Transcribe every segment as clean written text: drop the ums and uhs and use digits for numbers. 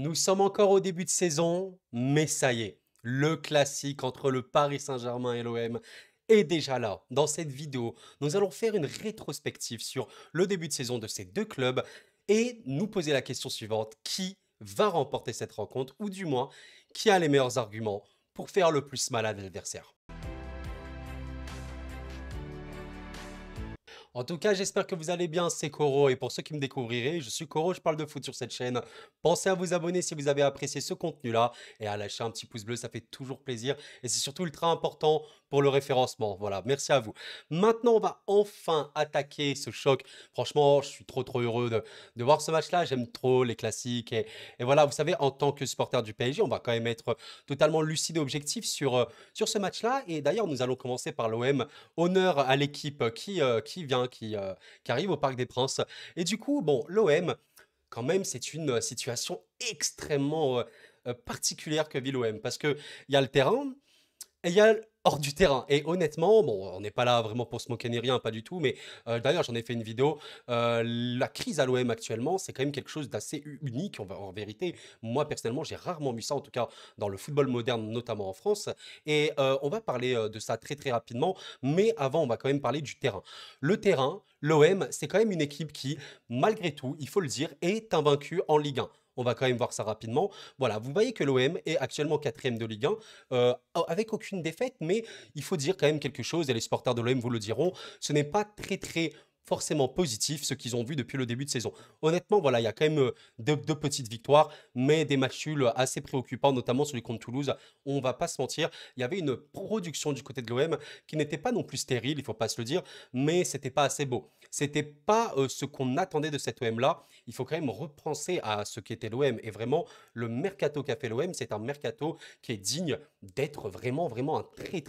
Nous sommes encore au début de saison, mais ça y est, le classique entre le Paris Saint-Germain et l'OM est déjà là. Dans cette vidéo, nous allons faire une rétrospective sur le début de saison de ces deux clubs et nous poser la question suivante: qui va remporter cette rencontre, ou du moins, qui a les meilleurs arguments pour faire le plus mal à l'adversaire? En tout cas, j'espère que vous allez bien, c'est Koro, et pour ceux qui me découvriraient, je suis Koro, je parle de foot sur cette chaîne. Pensez à vous abonner si vous avez apprécié ce contenu-là, et à lâcher un petit pouce bleu, ça fait toujours plaisir, et c'est surtout ultra important pour le référencement. Voilà, merci à vous. Maintenant, on va enfin attaquer ce choc. Franchement, je suis trop heureux de voir ce match-là, j'aime trop les classiques, et voilà, vous savez, en tant que supporter du PSG, on va quand même être totalement lucide et objectif sur ce match-là, et d'ailleurs, nous allons commencer par l'OM. Honneur à l'équipe qui vient, qui arrive au Parc des Princes. Et du coup, bon, l'OM, quand même, c'est une situation extrêmement particulière que vit l'OM. Parce qu'il y a le terrain, et il y a hors du terrain. Et honnêtement, bon, on n'est pas là vraiment pour se moquer ni rien, pas du tout. Mais d'ailleurs, j'en ai fait une vidéo. La crise à l'OM actuellement, c'est quand même quelque chose d'assez unique en vérité. Moi, personnellement, j'ai rarement vu ça, en tout cas dans le football moderne, notamment en France. Et on va parler de ça très rapidement. Mais avant, on va quand même parler du terrain. Le terrain, l'OM, c'est quand même une équipe qui, malgré tout, il faut le dire, est invaincue en Ligue 1. On va quand même voir ça rapidement. Voilà, vous voyez que l'OM est actuellement quatrième de Ligue 1, avec aucune défaite, mais il faut dire quand même quelque chose, et les supporters de l'OM vous le diront, ce n'est pas très forcément positif ce qu'ils ont vu depuis le début de saison. Honnêtement, voilà, il y a quand même deux petites victoires, mais des matchs nuls assez préoccupants, notamment celui contre Toulouse. On va pas se mentir, il y avait une production du côté de l'OM qui n'était pas non plus stérile, il faut pas se le dire, mais c'était pas assez beau. C'était pas ce qu'on attendait de cet OM-là. Il faut quand même repenser à ce qu'était l'OM, et vraiment, le mercato qu'a fait l'OM, c'est un mercato qui est digne d'être vraiment un très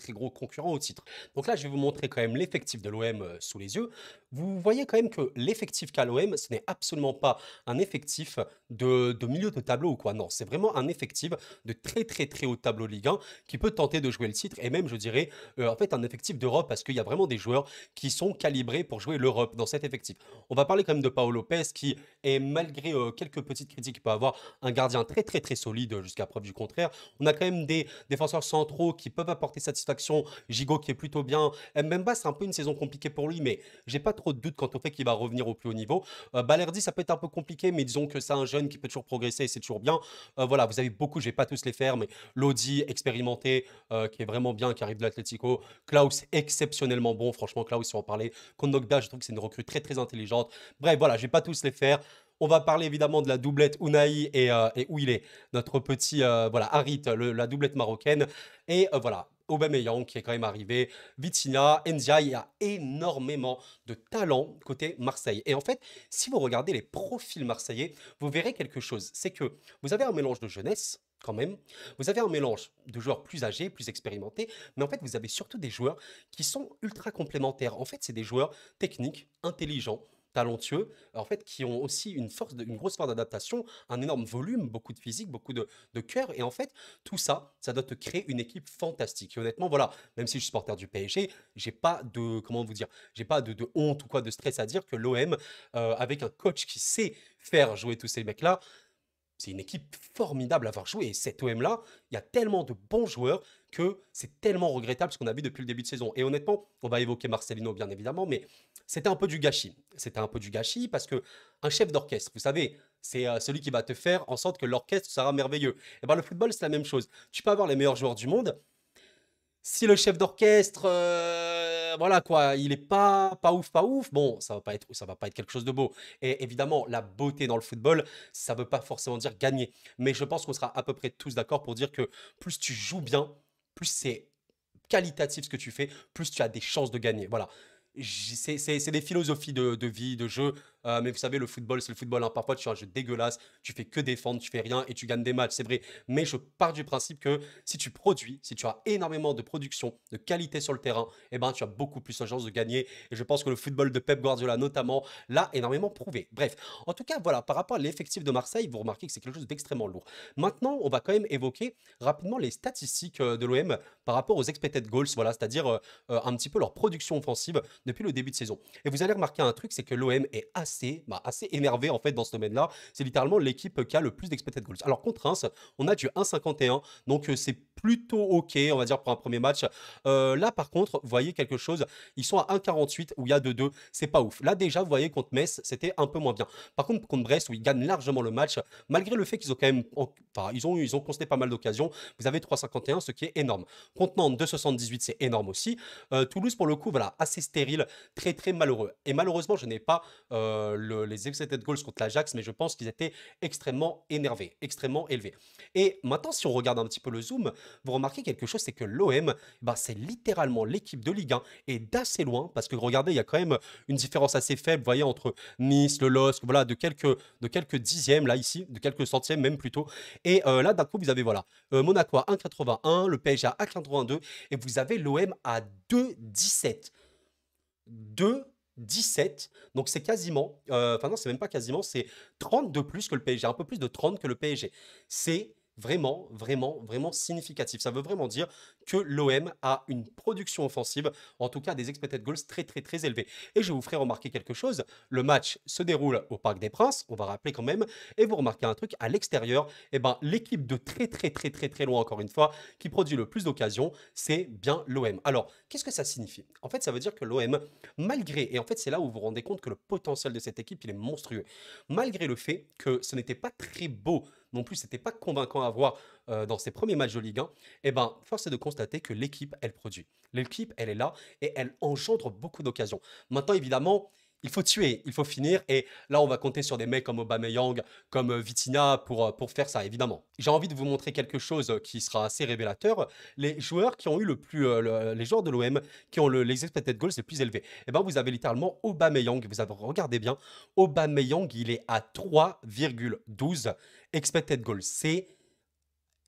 gros concurrent au titre. Donc là, je vais vous montrer quand même l'effectif de l'OM sous les yeux. Vous voyez quand même que l'effectif qu'a l'OM, ce n'est absolument pas un effectif de milieu de tableau ou quoi. Non, c'est vraiment un effectif de très haut tableau Ligue 1 qui peut tenter de jouer le titre, et même, je dirais, en fait, un effectif d'Europe, parce qu'il y a vraiment des joueurs qui sont calibrés pour jouer l'Europe dans cet effectif. On va parler quand même de Paolo Lopez qui est, malgré quelques petites critiques qu'il peut avoir, un gardien très solide jusqu'à preuve du contraire. On a quand même des défenseurs centraux qui peuvent apporter satisfaction. Gigot qui est plutôt bien. Mbemba, c'est un peu une saison compliquée pour lui, mais j'ai pas trop de doute quant au fait qu'il va revenir au plus haut niveau. Balerdi, ça peut être un peu compliqué, mais disons que c'est un jeune qui peut toujours progresser et c'est toujours bien. Voilà, vous avez beaucoup, je vais pas tous les faire, mais Lodi, expérimenté, qui est vraiment bien, qui arrive de l'Atlético. Klaus, exceptionnellement bon. Franchement, Klaus, si on en parlait. Kondogbia, je trouve que c'est une recrue très intelligente. Bref, voilà, je vais pas tous les faire. On va parler évidemment de la doublette Unai et où il est, notre petit voilà, Harit, la doublette marocaine. Et voilà, Aubameyang qui est quand même arrivé, Vitinha, Enzia, il y a énormément de talent côté Marseille. Et en fait, si vous regardez les profils marseillais, vous verrez quelque chose. C'est que vous avez un mélange de jeunesse, quand même. Vous avez un mélange de joueurs plus âgés, plus expérimentés, mais en fait, vous avez surtout des joueurs qui sont ultra complémentaires. En fait, c'est des joueurs techniques, intelligents, talentueux, en fait, qui ont aussi une grosse force d'adaptation, un énorme volume, beaucoup de physique, beaucoup de cœur. Et en fait, tout ça, ça doit te créer une équipe fantastique. Et honnêtement, voilà, même si je suis supporter du PSG, j'ai pas de, comment vous dire, j'ai pas de honte ou quoi, de stress à dire que l'OM, avec un coach qui sait faire jouer tous ces mecs-là, c'est une équipe formidable à avoir joué. Et cet OM-là, il y a tellement de bons joueurs que c'est tellement regrettable ce qu'on a vu depuis le début de saison. Et honnêtement, on va évoquer Marcelino bien évidemment, mais c'était un peu du gâchis. C'était un peu du gâchis parce que un chef d'orchestre, vous savez, c'est celui qui va te faire en sorte que l'orchestre sera merveilleux. Et bien le football, c'est la même chose. Tu peux avoir les meilleurs joueurs du monde, si le chef d'orchestre, voilà quoi, il est pas ouf, bon, ça va pas être quelque chose de beau. Et évidemment, la beauté dans le football, ça veut pas forcément dire gagner. Mais je pense qu'on sera à peu près tous d'accord pour dire que plus tu joues bien, plus c'est qualitatif ce que tu fais, plus tu as des chances de gagner. Voilà. C'est des philosophies de vie, de jeu. Mais vous savez, le football, c'est le football, hein. Parfois, tu as un jeu dégueulasse, tu fais que défendre, tu fais rien et tu gagnes des matchs, c'est vrai. Mais je pars du principe que si tu produis, si tu as énormément de production, de qualité sur le terrain, eh ben, tu as beaucoup plus de chances de gagner. Et je pense que le football de Pep Guardiola, notamment, l'a énormément prouvé. Bref, en tout cas, voilà, par rapport à l'effectif de Marseille, vous remarquez que c'est quelque chose d'extrêmement lourd. Maintenant, on va quand même évoquer rapidement les statistiques de l'OM par rapport aux expected goals, voilà, c'est-à-dire un petit peu leur production offensive. depuis le début de saison. Et vous allez remarquer un truc, c'est que l'OM est assez énervé en fait dans ce domaine-là. C'est littéralement l'équipe qui a le plus d'expected goals. Alors contre Reims, on a du 1,51, donc c'est plutôt ok, on va dire pour un premier match. Là par contre, vous voyez quelque chose, ils sont à 1,48 où il y a 2-2, c'est pas ouf. Là déjà, vous voyez contre Metz, c'était un peu moins bien. Par contre contre Brest où ils gagnent largement le match, malgré le fait qu'ils ont quand même, enfin ils ont concédé pas mal d'occasions, vous avez 3,51, ce qui est énorme. Contre Nantes 2,78, c'est énorme aussi. Toulouse pour le coup, voilà, assez stérile, très très malheureux. Et malheureusement, je n'ai pas les expected goals contre l'Ajax, mais je pense qu'ils étaient extrêmement énervés, extrêmement élevés. Et maintenant, si on regarde un petit peu le zoom, vous remarquez quelque chose, c'est que l'OM, bah, c'est littéralement l'équipe de Ligue 1 et d'assez loin, parce que regardez, il y a quand même une différence assez faible, vous voyez, entre Nice, le LOSC, voilà, de quelques dixièmes, là, ici, de quelques centièmes même plutôt. Et là, d'un coup, vous avez, voilà, Monaco à 1,81, le PSG à 1,82, et vous avez l'OM à 2,17. 2,17. Donc c'est quasiment, enfin non, c'est même pas quasiment, c'est 30 de plus que le PSG, un peu plus de 30 que le PSG. C'est vraiment, vraiment, vraiment significatif. Ça veut vraiment dire que l'OM a une production offensive, en tout cas des expected goals très, très, très élevés. Et je vous ferai remarquer quelque chose. Le match se déroule au Parc des Princes, on va rappeler quand même, et vous remarquez un truc, à l'extérieur, eh ben, l'équipe de très, très, très, très, très loin, encore une fois, qui produit le plus d'occasions, c'est bien l'OM. Alors, qu'est-ce que ça signifie? En fait, ça veut dire que l'OM, malgré, et en fait c'est là où vous vous rendez compte que le potentiel de cette équipe, il est monstrueux, malgré le fait que ce n'était pas très beau non plus, c'était pas convaincant à voir dans ses premiers matchs de Ligue 1, eh ben, force est de constater que l'équipe, elle produit. L'équipe, elle est là et elle engendre beaucoup d'occasions. Maintenant, évidemment, il faut tuer, il faut finir. Et là, on va compter sur des mecs comme Aubameyang, comme Vitinha pour faire ça, évidemment. J'ai envie de vous montrer quelque chose qui sera assez révélateur. Les joueurs qui ont eu les joueurs de l'OM qui ont les expected goals les plus élevés. Eh ben, vous avez littéralement Aubameyang. Vous avez regardé bien. Aubameyang, il est à 3,12 expected goals. C'est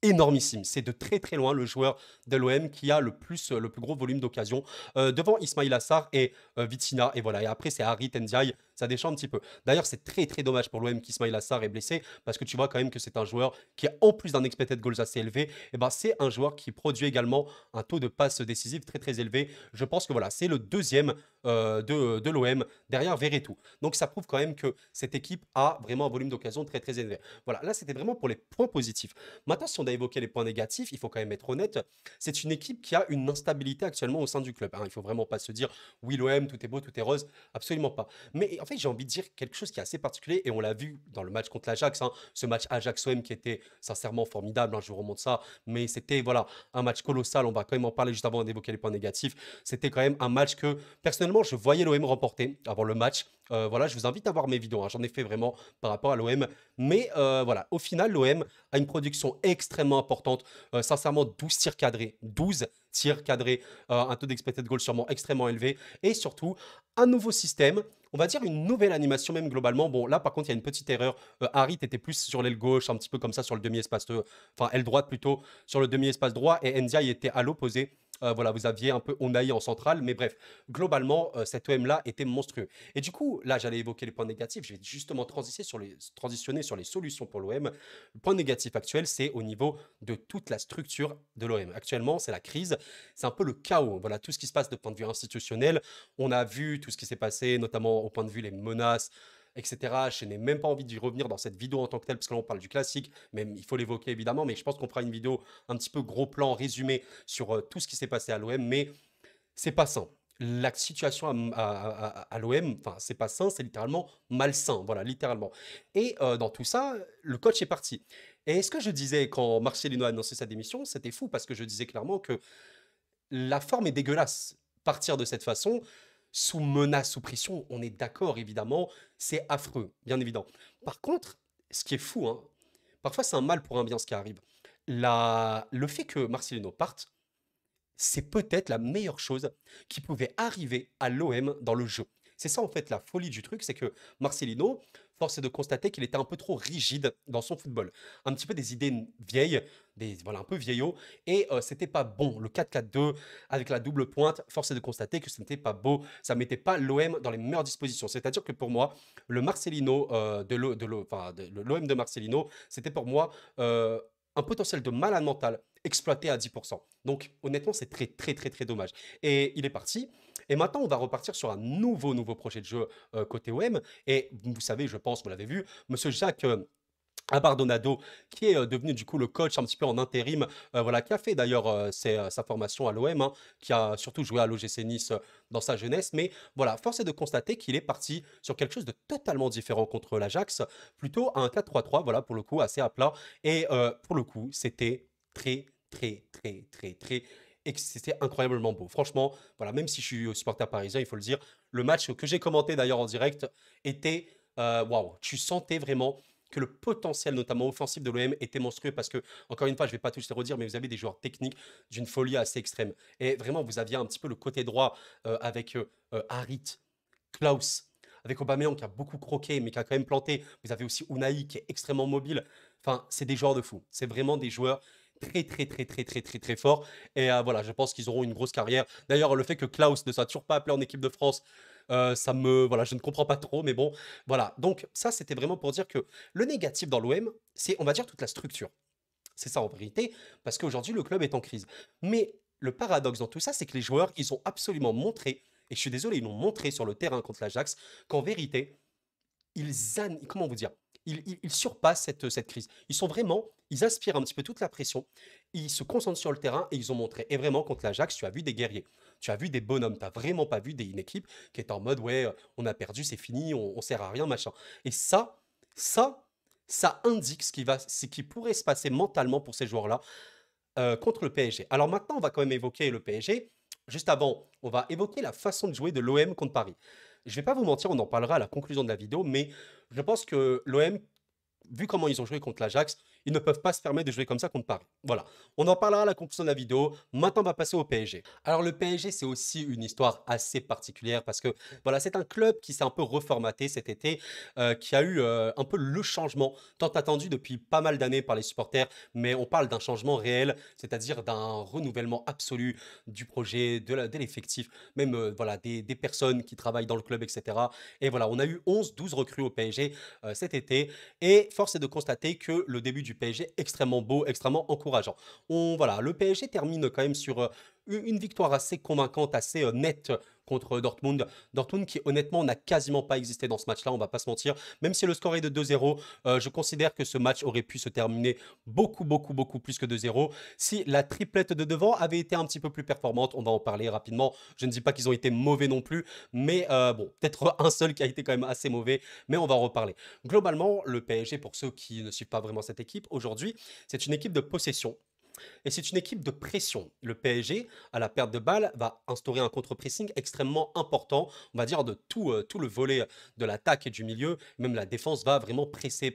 énormissime. C'est de très très loin le joueur de l'OM qui a le plus gros volume d'occasions devant Ismail Assar et Vitinha. Et voilà. Et après, c'est Harit Ndiaye. Ça déchante un petit peu. D'ailleurs, c'est très très dommage pour l'OM qu'Ismail Assar est blessé parce que tu vois quand même que c'est un joueur qui, en plus d'un expected goals assez élevé, et ben, c'est un joueur qui produit également un taux de passe décisive très très élevé. Je pense que voilà, c'est le deuxième de l'OM derrière Verretou. Donc ça prouve quand même que cette équipe a vraiment un volume d'occasion très très élevé. Voilà, là c'était vraiment pour les points positifs. Maintenant, si on a évoqué les points négatifs, il faut quand même être honnête, c'est une équipe qui a une instabilité actuellement au sein du club, hein. Il faut vraiment pas se dire oui l'OM, tout est beau, tout est rose, absolument pas. Mais en fait, j'ai envie de dire quelque chose qui est assez particulier et on l'a vu dans le match contre l'Ajax, hein, ce match Ajax-OM qui était sincèrement formidable, hein, je vous remonte ça, mais c'était voilà un match colossal. On va quand même en parler juste avant d'évoquer les points négatifs. C'était quand même un match que personnellement je voyais l'OM remporter avant le match. Voilà, je vous invite à voir mes vidéos, hein, j'en ai fait vraiment par rapport à l'OM. Mais voilà, au final, l'OM a une production extrêmement importante. Sincèrement, 12 tirs cadrés. 12 tirs cadrés. Un taux d'expected goal sûrement extrêmement élevé. Et surtout, un nouveau système. On va dire une nouvelle animation même globalement. Bon, là par contre, il y a une petite erreur. Harit était plus sur l'aile gauche, un petit peu comme ça sur le demi-espace, enfin aile droite plutôt, sur le demi-espace droit. Et Ndiaye était à l'opposé. Voilà, vous aviez un peu Onaï en centrale, mais bref, globalement, cet OM-là était monstrueux. Et du coup, là, j'allais évoquer les points négatifs, je vais justement transitionner sur les solutions pour l'OM. Le point négatif actuel, c'est au niveau de toute la structure de l'OM. Actuellement, c'est la crise, c'est un peu le chaos. Voilà, tout ce qui se passe de point de vue institutionnel. On a vu tout ce qui s'est passé, notamment au point de vue les menaces, etc. Je n'ai même pas envie d'y revenir dans cette vidéo en tant que telle, parce que là on parle du classique, même il faut l'évoquer évidemment, mais je pense qu'on fera une vidéo un petit peu gros plan, résumé sur tout ce qui s'est passé à l'OM, mais c'est pas sain. La situation à l'OM, enfin, c'est pas sain, c'est littéralement malsain, voilà, littéralement. Et dans tout ça, le coach est parti. Et ce que je disais quand Marcelino a annoncé sa démission, c'était fou parce que je disais clairement que la forme est dégueulasse. Partir de cette façon, sous menace, sous pression, on est d'accord, évidemment, c'est affreux, bien évident. Par contre, ce qui est fou, hein, parfois c'est un mal pour un bien ce qui arrive. Le fait que Marcelino parte, c'est peut-être la meilleure chose qui pouvait arriver à l'OM dans le jeu. C'est ça en fait la folie du truc, c'est que Marcelino, force est de constater qu'il était un peu trop rigide dans son football. Un petit peu des idées vieilles, voilà, un peu vieillot, et c'était pas bon. Le 4-4-2 avec la double pointe, force est de constater que ce n'était pas beau, ça mettait pas l'OM dans les meilleures dispositions. C'est-à-dire que pour moi, le Marcelino enfin, l'OM de Marcelino, c'était pour moi un potentiel de malade mental exploité à 10%. Donc honnêtement, c'est très très très très dommage. Et il est parti. Et maintenant, on va repartir sur un nouveau projet de jeu côté OM. Et vous savez, je pense, vous l'avez vu, Monsieur Jacques Abardonado, qui est devenu du coup le coach un petit peu en intérim, voilà, qui a fait d'ailleurs sa formation à l'OM, hein, qui a surtout joué à l'OGC Nice dans sa jeunesse. Mais voilà, force est de constater qu'il est parti sur quelque chose de totalement différent contre l'Ajax, plutôt un 4-3-3, voilà, pour le coup, assez à plat. Et pour le coup, c'était très, et que c'était incroyablement beau. Franchement, voilà, même si je suis supporter parisien, il faut le dire, le match que j'ai commenté d'ailleurs en direct était waouh, tu sentais vraiment que le potentiel, notamment offensif de l'OM, était monstrueux parce que, encore une fois, je ne vais pas tous les redire, mais vous avez des joueurs techniques d'une folie assez extrême. Et vraiment, vous aviez un petit peu le côté droit avec Harit, Klaus, avec Aubameyang qui a beaucoup croqué, mais qui a quand même planté. Vous avez aussi Unai qui est extrêmement mobile. Enfin, c'est des joueurs de fou. C'est vraiment des joueurs très forts. Et voilà, je pense qu'ils auront une grosse carrière. D'ailleurs, le fait que Klaus ne soit toujours pas appelé en équipe de France, voilà, je ne comprends pas trop, mais bon, voilà. Donc ça, c'était vraiment pour dire que le négatif dans l'OM, c'est, on va dire, toute la structure. C'est ça en vérité, parce qu'aujourd'hui, le club est en crise. Mais le paradoxe dans tout ça, c'est que les joueurs, ils ont absolument montré, et je suis désolé, ils l'ont montré sur le terrain contre l'Ajax, qu'en vérité, comment vous dire, ils surpassent cette crise. Ils sont vraiment, ils aspirent un petit peu toute la pression, ils se concentrent sur le terrain et ils ont montré. Et vraiment, contre l'Ajax, tu as vu des guerriers, tu as vu des bonhommes, tu n'as vraiment pas vu une équipe qui est en mode, ouais, on a perdu, c'est fini, on sert à rien, machin. Et ça, ça indique ce qui pourrait se passer mentalement pour ces joueurs-là contre le PSG. Alors maintenant, on va quand même évoquer le PSG. Juste avant, on va évoquer la façon de jouer de l'OM contre Paris. Je vais pas vous mentir, on en parlera à la conclusion de la vidéo, mais je pense que l'OM, vu comment ils ont joué contre l'Ajax, ils ne peuvent pas se permettre de jouer comme ça contre Paris. Voilà. On en parlera à la conclusion de la vidéo. Maintenant, on va passer au PSG. Alors, le PSG, c'est aussi une histoire assez particulière parce que, voilà, c'est un club qui s'est un peu reformaté cet été, qui a eu un peu le changement tant attendu depuis pas mal d'années par les supporters, mais on parle d'un changement réel, c'est-à-dire d'un renouvellement absolu du projet, de l'effectif, même voilà, des personnes qui travaillent dans le club, etc. Et voilà, on a eu 11-12 recrues au PSG cet été. Et force est de constater que le début du PSG est extrêmement beau, extrêmement encourageant. Voilà, le PSG termine quand même sur une victoire assez convaincante, assez nette contre Dortmund. Dortmund qui honnêtement n'a quasiment pas existé dans ce match-là, on va pas se mentir. Même si le score est de 2-0, je considère que ce match aurait pu se terminer beaucoup plus que 2-0. Si la triplette de devant avait été un petit peu plus performante, on va en parler rapidement. Je ne dis pas qu'ils ont été mauvais non plus, mais bon, peut-être un seul qui a été quand même assez mauvais, mais on va en reparler. Globalement, le PSG, pour ceux qui ne suivent pas vraiment cette équipe, aujourd'hui, c'est une équipe de possession. Et c'est une équipe de pression. Le PSG, à la perte de balle, va instaurer un contre-pressing extrêmement important. On va dire de tout le volet de l'attaque et du milieu. Même la défense va vraiment presser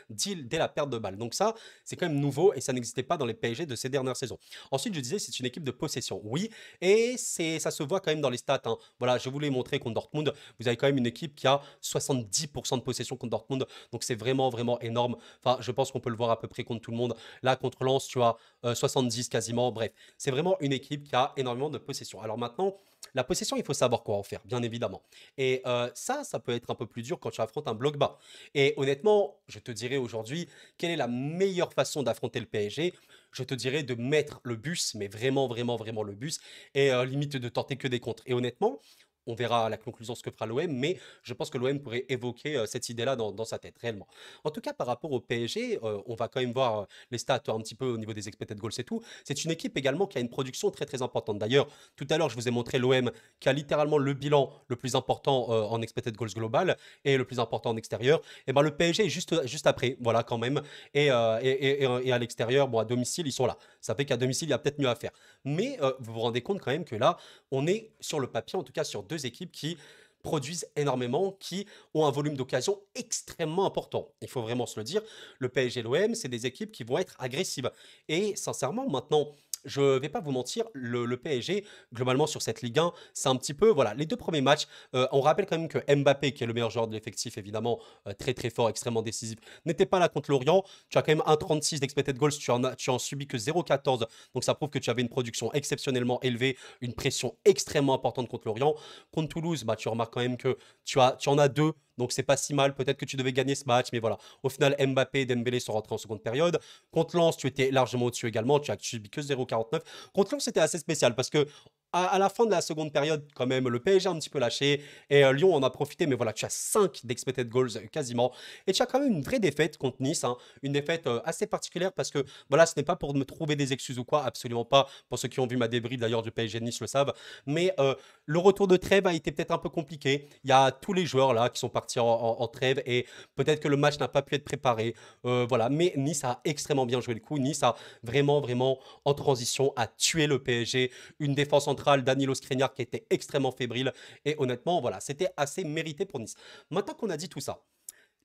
dès la perte de balle. Donc ça, c'est quand même nouveau et ça n'existait pas dans les PSG de ces dernières saisons. Ensuite, je disais, c'est une équipe de possession. Oui, et ça se voit quand même dans les stats, hein. Voilà, je vous l'ai montré contre Dortmund. Vous avez quand même une équipe qui a 70% de possession contre Dortmund. Donc c'est vraiment énorme. Enfin, je pense qu'on peut le voir à peu près contre tout le monde. Là, contre Lens, tu as 70 quasiment. Bref, c'est vraiment une équipe qui a énormément de possession. Alors maintenant, la possession, il faut savoir quoi en faire, bien évidemment. Et ça peut être un peu plus dur quand tu affrontes un bloc bas. Et honnêtement, je te dirais aujourd'hui, quelle est la meilleure façon d'affronter le PSG? Je te dirais de mettre le bus, mais vraiment le bus, et limite de tenter que des contres. Et honnêtement, on verra à la conclusion ce que fera l'OM, mais je pense que l'OM pourrait évoquer cette idée-là dans sa tête, réellement. En tout cas, par rapport au PSG, on va quand même voir les stats un petit peu au niveau des expected goals et tout. C'est une équipe également qui a une production très importante. D'ailleurs, tout à l'heure, je vous ai montré l'OM qui a littéralement le bilan le plus important en expected goals global et le plus important en extérieur. Et ben le PSG est juste après, voilà quand même. Et à l'extérieur, bon, à domicile, ils sont là. Ça fait qu'à domicile, il y a peut-être mieux à faire. Mais vous vous rendez compte quand même que là, on est sur le papier, en tout cas sur deux équipes qui produisent énormément, qui ont un volume d'occasion extrêmement important. Il faut vraiment se le dire, le PSG et l'OM, c'est des équipes qui vont être agressives. Et sincèrement, maintenant, je ne vais pas vous mentir, le PSG, globalement sur cette Ligue 1, c'est un petit peu, voilà, les deux premiers matchs, on rappelle quand même que Mbappé, qui est le meilleur joueur de l'effectif, évidemment, très fort, extrêmement décisif, n'était pas là contre Lorient. Tu as quand même 1,36 d'expected goals, tu en subis que 0,14. Donc ça prouve que tu avais une production exceptionnellement élevée, une pression extrêmement importante contre Lorient. Contre Toulouse, bah, tu remarques quand même que tu en as deux. Donc c'est pas si mal, peut-être que tu devais gagner ce match, mais voilà. Au final, Mbappé et Dembélé sont rentrés en seconde période. Contre Lens, tu étais largement au-dessus également, tu as subi que 0,49. Contre Lens, c'était assez spécial parce que À la fin de la seconde période, quand même, le PSG a un petit peu lâché et Lyon en a profité. Mais voilà, tu as 5 d'expected goals quasiment. Et tu as quand même une vraie défaite contre Nice, hein. Une défaite assez particulière parce que, voilà, ce n'est pas pour me trouver des excuses ou quoi, absolument pas. Pour ceux qui ont vu ma débris d'ailleurs du PSG de Nice le savent. Mais le retour de trêve a été peut-être un peu compliqué. Il y a tous les joueurs là qui sont partis en trêve et peut-être que le match n'a pas pu être préparé. Voilà, mais Nice a extrêmement bien joué le coup. Nice a vraiment, vraiment en transition a tué le PSG. Une défense centrale, Danilo Skriniar, qui était extrêmement fébrile. Et honnêtement, voilà, c'était assez mérité pour Nice. Maintenant qu'on a dit tout ça,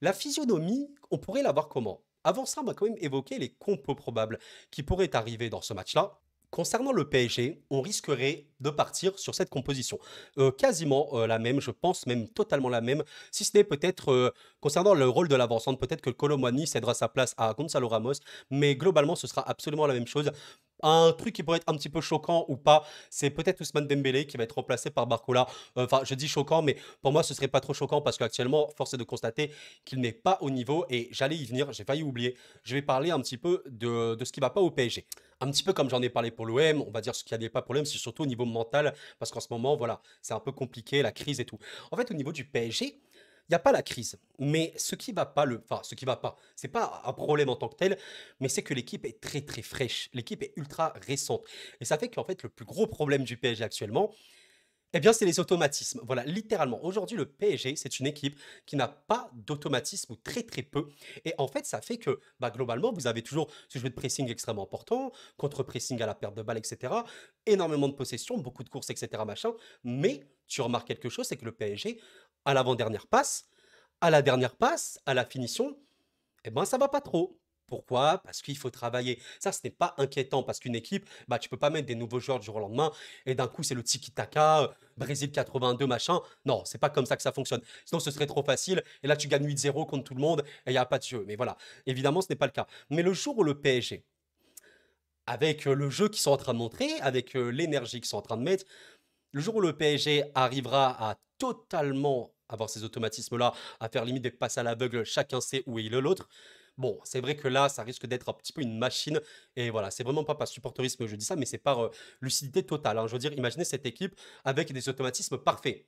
la physionomie, on pourrait la voir comment? Avant ça, on va quand même évoquer les compos probables qui pourraient arriver dans ce match-là. Concernant le PSG, on risquerait de partir sur cette composition. Quasiment la même, je pense même totalement la même, si ce n'est peut-être concernant le rôle de l'avancante, peut-être que Kolo Muani cédera sa place à Gonzalo Ramos, mais globalement ce sera absolument la même chose. Un truc qui pourrait être un petit peu choquant ou pas, c'est peut-être Ousmane Dembélé qui va être remplacé par Barcola. Enfin, je dis choquant, mais pour moi, ce serait pas trop choquant parce qu'actuellement, force est de constater qu'il n'est pas au niveau et j'allais y venir, j'ai failli oublier. Je vais parler un petit peu de ce qui va pas au PSG. Un petit peu comme j'en ai parlé pour l'OM, on va dire ce qui n'est pas pour l'OM, c'est surtout au niveau mental parce qu'en ce moment, voilà, c'est un peu compliqué, la crise et tout. En fait, au niveau du PSG, il n'y a pas la crise, mais ce qui va pas, enfin, ce qui va pas, c'est pas un problème en tant que tel, mais c'est que l'équipe est très très fraîche, l'équipe est ultra récente, et ça fait qu'en fait le plus gros problème du PSG actuellement, eh bien, c'est les automatismes. Voilà, littéralement. Aujourd'hui, le PSG, c'est une équipe qui n'a pas d'automatisme ou très très peu. Et en fait, ça fait que bah, globalement, vous avez toujours ce jeu de pressing extrêmement important, contre-pressing à la perte de balle, etc. Énormément de possession, beaucoup de courses, etc. Machin. Mais tu remarques quelque chose, c'est que le PSG, à l'avant-dernière passe, à la dernière passe, à la finition, eh ben, ça va pas trop. Pourquoi? Parce qu'il faut travailler. Ça, ce n'est pas inquiétant parce qu'une équipe, bah, tu peux pas mettre des nouveaux joueurs du jour au lendemain et d'un coup, c'est le tiki-taka, Brésil 82, machin. Non, c'est pas comme ça que ça fonctionne. Sinon, ce serait trop facile et là, tu gagnes 8-0 contre tout le monde et il n'y a pas de jeu. Mais voilà, évidemment, ce n'est pas le cas. Mais le jour où le PSG, avec le jeu qu'ils sont en train de montrer, avec l'énergie qu'ils sont en train de mettre, le jour où le PSG arrivera à totalement avoir ces automatismes-là, à faire limite des passes à l'aveugle, chacun sait où est l'autre. Bon, c'est vrai que là, ça risque d'être un petit peu une machine. Et voilà, c'est vraiment pas par supporterisme que je dis ça, mais c'est par lucidité totale, hein. Je veux dire, imaginez cette équipe avec des automatismes parfaits.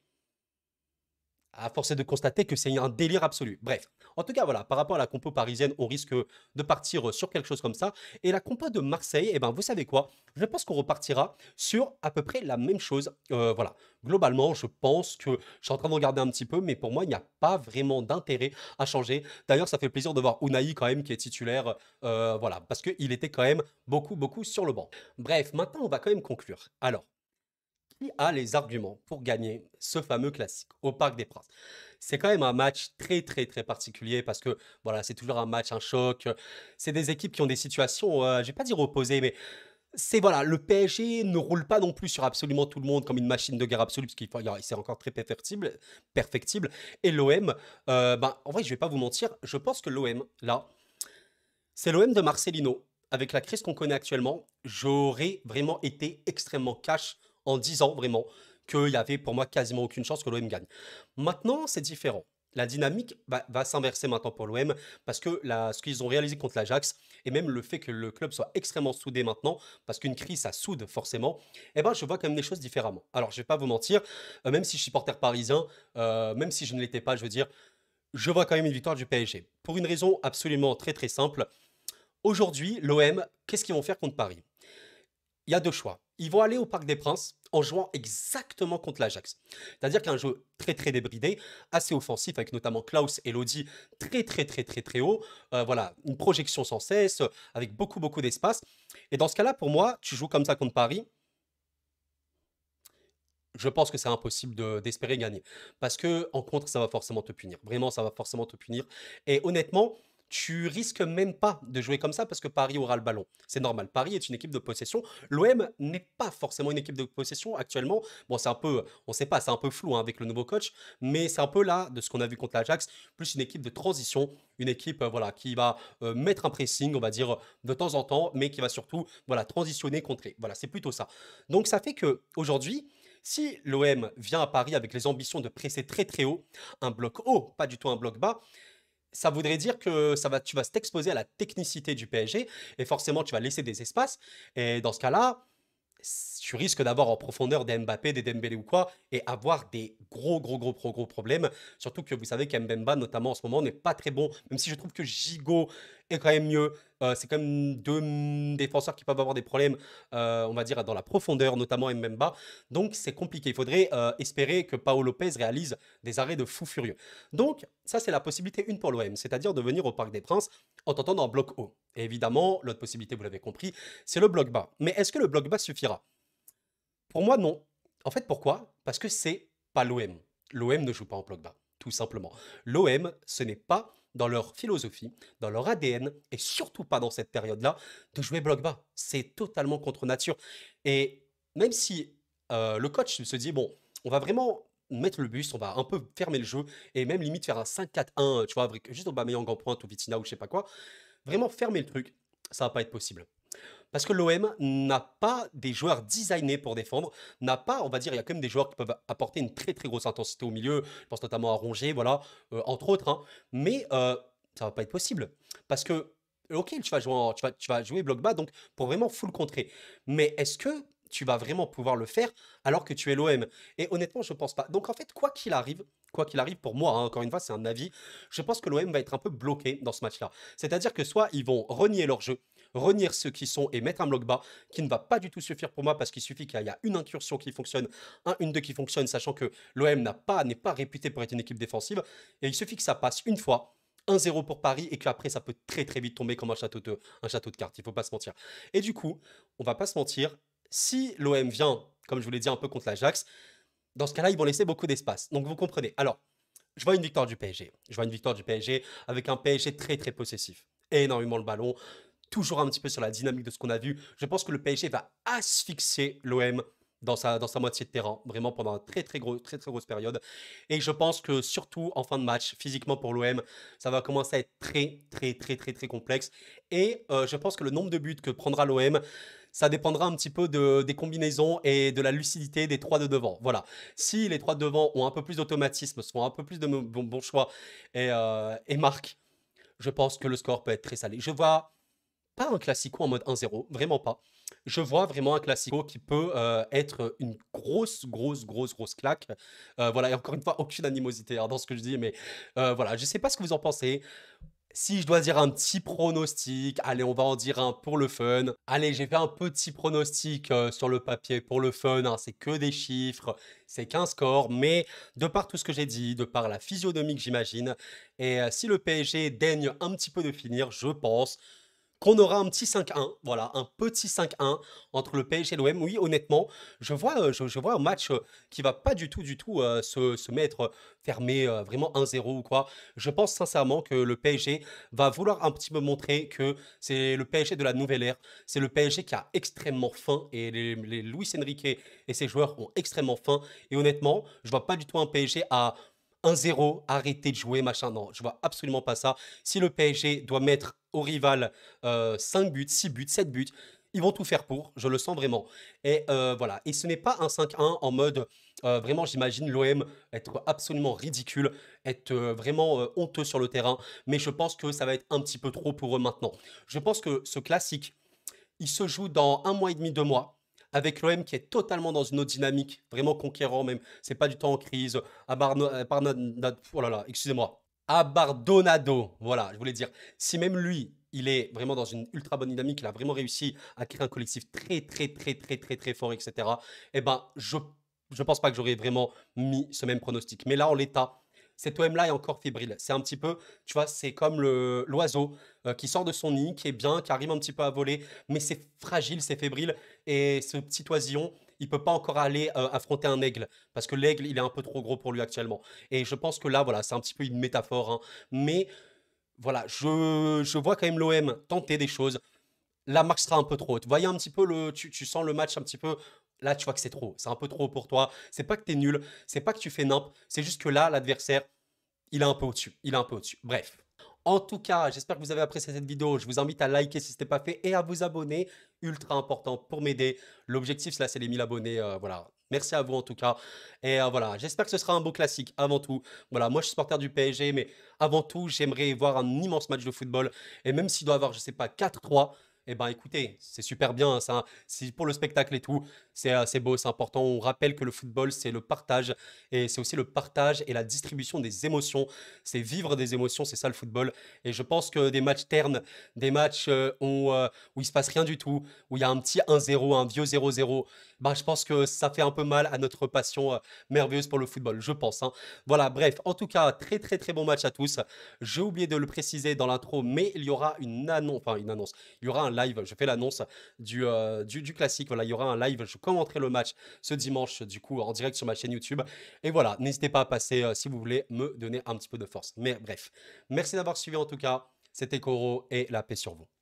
À force est de constater que c'est un délire absolu. Bref, en tout cas, voilà, par rapport à la compo parisienne, on risque de partir sur quelque chose comme ça. Et la compo de Marseille, eh ben, vous savez quoi? Je pense qu'on repartira sur à peu près la même chose. Voilà, globalement, je pense que je suis en train de regarder un petit peu, mais pour moi, il n'y a pas vraiment d'intérêt à changer. D'ailleurs, ça fait plaisir de voir Unai quand même qui est titulaire, voilà, parce qu'il était quand même beaucoup, beaucoup sur le banc. Bref, maintenant, on va quand même conclure. Alors, qui a les arguments pour gagner ce fameux classique au Parc des Princes? C'est quand même un match très très très particulier parce que voilà, c'est toujours un match, un choc. C'est des équipes qui ont des situations, je vais pas dire opposées, mais c'est voilà, le PSG ne roule pas non plus sur absolument tout le monde comme une machine de guerre absolue parce c'est encore très perfectible, perfectible. Et l'OM, ben, en vrai, je vais pas vous mentir, je pense que l'OM là, c'est l'OM de Marcelino. Avec la crise qu'on connaît actuellement, j'aurais vraiment été extrêmement cash en disant vraiment qu'il y avait pour moi quasiment aucune chance que l'OM gagne. Maintenant, c'est différent. La dynamique va s'inverser maintenant pour l'OM parce que ce qu'ils ont réalisé contre l'Ajax et même le fait que le club soit extrêmement soudé maintenant, parce qu'une crise ça soude forcément, eh ben, je vois quand même les choses différemment. Alors je vais pas vous mentir, même si je suis supporter parisien, même si je ne l'étais pas, je veux dire, je vois quand même une victoire du PSG. Pour une raison absolument très très simple, aujourd'hui, l'OM, qu'est-ce qu'ils vont faire contre Paris? Il y a deux choix. Ils vont aller au Parc des Princes en jouant exactement contre l'Ajax. C'est-à-dire qu'un jeu très très débridé, assez offensif, avec notamment Klaus et Lodi très très très très très haut. Voilà, une projection sans cesse, avec beaucoup beaucoup d'espace. Et dans ce cas-là, pour moi, tu joues comme ça contre Paris, je pense que c'est impossible d'espérer gagner. Parce que en contre, ça va forcément te punir. Vraiment, ça va forcément te punir. Et honnêtement, tu risques même pas de jouer comme ça parce que Paris aura le ballon. C'est normal. Paris est une équipe de possession. L'OM n'est pas forcément une équipe de possession actuellement. Bon, c'est un peu, on sait pas, c'est un peu flou hein, avec le nouveau coach, mais c'est un peu là de ce qu'on a vu contre l'Ajax, plus une équipe de transition, une équipe voilà qui va mettre un pressing, on va dire de temps en temps, mais qui va surtout voilà transitionner, contrer. Voilà, c'est plutôt ça. Donc ça fait que aujourd'hui, si l'OM vient à Paris avec les ambitions de presser très très haut, un bloc haut, pas du tout un bloc bas, ça voudrait dire que tu vas t'exposer à la technicité du PSG et forcément tu vas laisser des espaces. Et dans ce cas-là, tu risques d'avoir en profondeur des Mbappé, des Dembélé ou quoi, et avoir des gros problèmes. Surtout que vous savez qu'Mbemba, notamment en ce moment, n'est pas très bon, même si je trouve que Gigot est quand même mieux. C'est quand même deux défenseurs qui peuvent avoir des problèmes, on va dire, dans la profondeur, notamment Mbemba. Donc c'est compliqué. Il faudrait espérer que Paolo Lopez réalise des arrêts de fou furieux. Donc ça, c'est la possibilité une pour l'OM, c'est-à-dire de venir au Parc des Princes en tentant dans bloc haut. Et évidemment, l'autre possibilité, vous l'avez compris, c'est le bloc bas. Mais est-ce que le bloc bas suffira? Pour moi, non. En fait, pourquoi? Parce que c'est pas l'OM. L'OM ne joue pas en bloc bas, tout simplement. L'OM, ce n'est pas dans leur philosophie, dans leur ADN, et surtout pas dans cette période-là, de jouer bloc bas. C'est totalement contre nature. Et même si le coach se dit, bon, on va vraiment mettre le buste, on va un peu fermer le jeu, et même limite faire un 5-4-1, tu vois, avec juste Aubameyang en pointe ou Vitinha ou je sais pas quoi, vraiment fermer le truc, ça va pas être possible. Parce que l'OM n'a pas des joueurs designés pour défendre, n'a pas, on va dire, il y a quand même des joueurs qui peuvent apporter une très grosse intensité au milieu. Je pense notamment à Rongier, voilà, entre autres, hein. Mais ça va pas être possible. Parce que, ok, tu vas jouer bloc bas, donc pour vraiment full contrer. Mais est-ce que tu vas vraiment pouvoir le faire alors que tu es l'OM? Et honnêtement, je pense pas. Donc en fait, quoi qu'il arrive, pour moi, hein, encore une fois, c'est un avis, je pense que l'OM va être un peu bloqué dans ce match-là. C'est-à-dire que soit ils vont renier leur jeu, renier ceux qui sont et mettre un bloc bas qui ne va pas du tout suffire pour moi parce qu'il suffit qu'il y a une incursion qui fonctionne, une, deux qui fonctionne, sachant que l'OM n'est pas réputé pour être une équipe défensive. Et il suffit que ça passe une fois. 1-0 pour Paris et qu'après ça peut très vite tomber comme un château de cartes, il faut pas se mentir. Et du coup, on va pas se mentir, si l'OM vient, comme je vous l'ai dit un peu contre l'Ajax, dans ce cas-là, ils vont laisser beaucoup d'espace. Donc vous comprenez. Alors, je vois une victoire du PSG. Je vois une victoire du PSG avec un PSG très possessif. Énormément le ballon, toujours un petit peu sur la dynamique de ce qu'on a vu. Je pense que le PSG va asphyxier l'OM dans sa moitié de terrain, vraiment pendant une très grosse période. Et je pense que surtout en fin de match, physiquement pour l'OM, ça va commencer à être très complexe. Et je pense que le nombre de buts que prendra l'OM, ça dépendra un petit peu des combinaisons et de la lucidité des trois de devant. Voilà. Si les trois de devant ont un peu plus d'automatisme, font un peu plus de bons choix et marquent, je pense que le score peut être très salé. Je vois pas un classico en mode 1-0, vraiment pas. Je vois vraiment un classico qui peut être une grosse claque. Voilà, et encore une fois, aucune animosité hein, dans ce que je dis, mais voilà, je sais pas ce que vous en pensez. Si je dois dire un petit pronostic, allez, on va en dire un pour le fun. Allez, j'ai fait un petit pronostic sur le papier pour le fun, hein, c'est que des chiffres, c'est qu'un score, mais de par tout ce que j'ai dit, de par la physionomie que j'imagine, et si le PSG daigne un petit peu de finir, je pense qu'on aura un petit 5-1, voilà, un petit 5-1 entre le PSG et l'OM. Oui, honnêtement, je vois un match qui va pas du tout se mettre fermé, vraiment 1-0 ou quoi. Je pense sincèrement que le PSG va vouloir un petit peu montrer que c'est le PSG de la nouvelle ère. C'est le PSG qui a extrêmement faim et les Luis Enrique et ses joueurs ont extrêmement faim. Et honnêtement, je vois pas du tout un PSG à 1-0, arrêter de jouer, machin. Non, je vois absolument pas ça. Si le PSG doit mettre au rival 5 buts, 6 buts, 7 buts, ils vont tout faire pour, je le sens vraiment. Et voilà. Et ce n'est pas un 5-1 en mode, vraiment, j'imagine l'OM être absolument ridicule, être vraiment honteux sur le terrain. Mais je pense que ça va être un petit peu trop pour eux maintenant. Je pense que ce classique, il se joue dans un mois et demi, 2 mois, avec l'OM qui est totalement dans une autre dynamique, vraiment conquérant même. C'est pas du temps en crise. Oh là là, excusez-moi. Abardonado, voilà, je voulais dire. Si même lui, il est vraiment dans une ultra bonne dynamique, il a vraiment réussi à créer un collectif très fort, etc. Eh ben, je pense pas que j'aurais vraiment mis ce même pronostic. Mais là, en l'état, cet OM-là est encore fébrile. C'est un petit peu, tu vois, c'est comme l'oiseau qui sort de son nid, qui est bien, qui arrive un petit peu à voler, mais c'est fragile, c'est fébrile. Et ce petit oisillon, il peut pas encore aller affronter un aigle, parce que l'aigle, il est un peu trop gros pour lui actuellement. Et je pense que là, voilà, c'est un petit peu une métaphore, hein. Mais voilà, je vois quand même l'OM tenter des choses. La marche sera un peu trop haute. Voyez un petit peu tu sens le match un petit peu. Là, tu vois que c'est trop. C'est un peu trop pour toi. C'est pas que t'es nul. C'est pas que tu fais nimp. C'est juste que là, l'adversaire, il est un peu au-dessus. Il est un peu au-dessus. Bref. En tout cas, j'espère que vous avez apprécié cette vidéo. Je vous invite à liker si ce n'était pas fait et à vous abonner. Ultra important pour m'aider. L'objectif, là, c'est les 1000 abonnés. Voilà. Merci à vous en tout cas. Et voilà, j'espère que ce sera un beau classique avant tout. Voilà, moi je suis supporter du PSG, mais avant tout, j'aimerais voir un immense match de football. Et même s'il doit y avoir, je sais pas, 4-3, Eh ben, écoutez, c'est super bien, ça. C'est pour le spectacle et tout, c'est beau, c'est important. On rappelle que le football, c'est le partage et c'est aussi le partage et la distribution des émotions. C'est vivre des émotions, c'est ça le football. Et je pense que des matchs ternes, des matchs où il se passe rien du tout, où il y a un petit 1-0, un vieux 0-0, bah, je pense que ça fait un peu mal à notre passion merveilleuse pour le football, je pense, hein. Voilà, bref, en tout cas, très très très bon match à tous. J'ai oublié de le préciser dans l'intro, mais il y aura une annonce, il y aura un live, je fais l'annonce du classique, voilà, il y aura un live, je commenterai le match ce dimanche, du coup, en direct sur ma chaîne YouTube. Et voilà, n'hésitez pas à passer si vous voulez me donner un petit peu de force. Mais bref, merci d'avoir suivi en tout cas, c'était Koro et la paix sur vous.